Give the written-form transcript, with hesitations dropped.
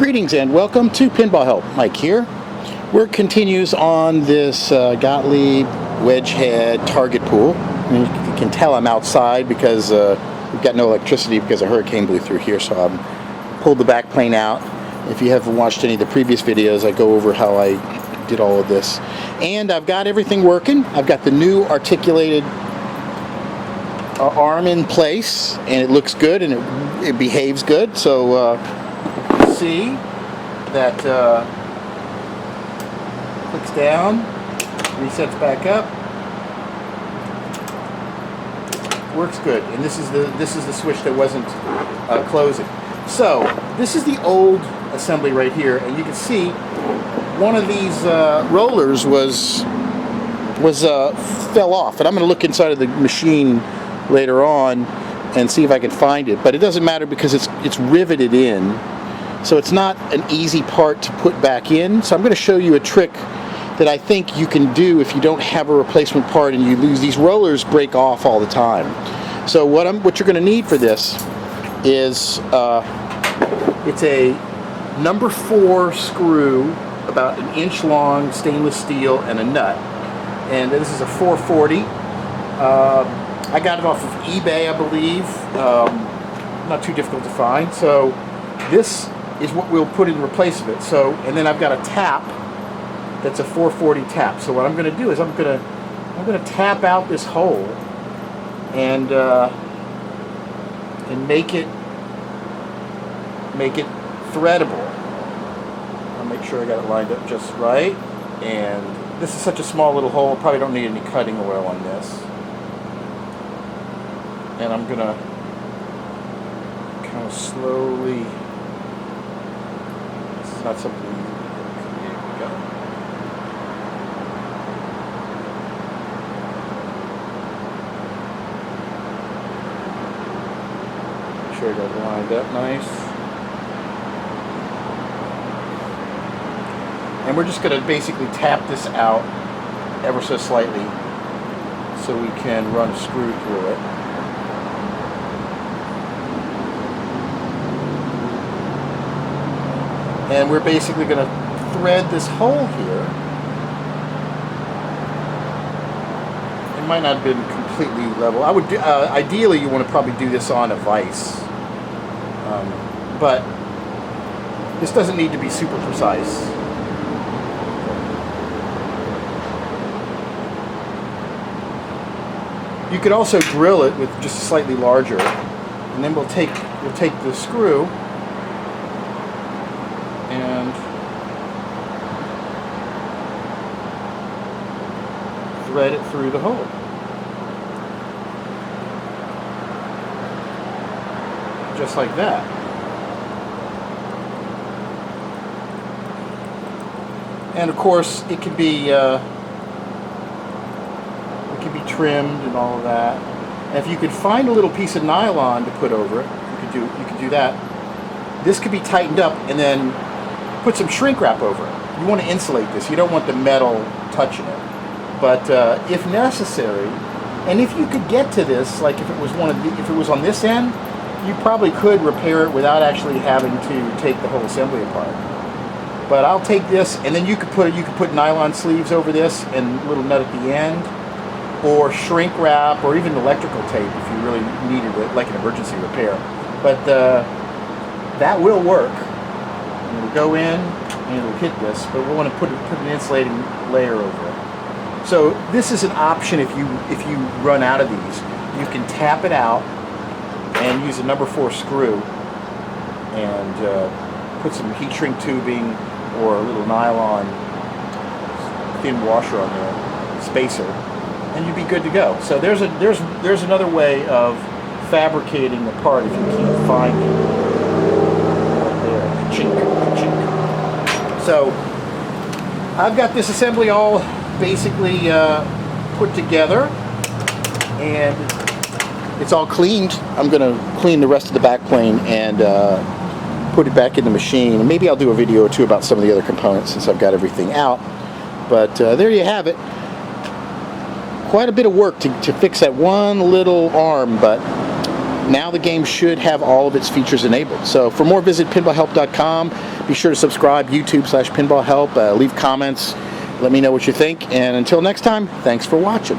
Greetings and welcome to PinballHelp. Mike here. Work continues on this Gottlieb Target Pool. And you can tell I'm outside because we've got no electricity because a hurricane blew through here, so I pulled the backplane out. If you haven't watched any of the previous videos, I go over how I did all of this. And I've got everything working. I've got the new articulated arm in place, and it looks good and it behaves good. So see that clicks down, resets back up, works good. And this is the switch that wasn't closing. So this is the old assembly right here, and you can see one of these rollers fell off, and I'm going to look inside of the machine later on and see if I can find it. But it doesn't matter because it's riveted in. So it's not an easy part to put back in. So I'm going to show you a trick that I think you can do if you don't have a replacement part and you lose. These rollers break off all the time. So what you're going to need for this is it's a number 4 screw, about 1 inch long, stainless steel, and a nut. And this is a 440. I got it off of eBay, I believe. Not too difficult to find. So this is what we'll put in replace of it. So, and then I've got a tap that's a 440 tap. So what I'm going to do is I'm going to tap out this hole and make it threadable. I'll make sure I got it lined up just right. And this is such a small little hole. Probably don't need any cutting oil on this. And I'm going to kind of slowly. Not something. There we go. Make sure I got it lined up nice. And we're just going to basically tap this out ever so slightly so we can run a screw through it. And we're basically going to thread this hole here. It might not have been completely level. I would do, ideally you want to probably do this on a vise, but this doesn't need to be super precise. You could also drill it with just slightly larger, and then we'll take the screw and thread it through the hole. Just like that. And of course it can be trimmed and all of that. And if you could find a little piece of nylon to put over it, you could do that. This could be tightened up and then put some shrink wrap over it. You want to insulate this. You don't want the metal touching it. But if necessary, and if you could get to this, like if it was on this end, you probably could repair it without actually having to take the whole assembly apart. But I'll take this, and then you could put nylon sleeves over this and a little nut at the end, or shrink wrap, or even electrical tape if you really needed it, like an emergency repair. But that will work. It'll go in and it'll hit this, but we want to put an insulating layer over it. So this is an option if you run out of these. You can tap it out and use a number 4 screw and put some heat shrink tubing or a little nylon thin washer on there, spacer, and you'd be good to go. So there's another way of fabricating the part if you keep finding it. So I've got this assembly all basically put together, and it's all cleaned. I'm going to clean the rest of the backplane and put it back in the machine. And maybe I'll do a video or two about some of the other components since I've got everything out. But there you have it. Quite a bit of work to fix that one little arm, but now the game should have all of its features enabled. So for more, visit pinballhelp.com. Be sure to subscribe, YouTube/PinballHelp. Leave comments. Let me know what you think. And until next time, thanks for watching.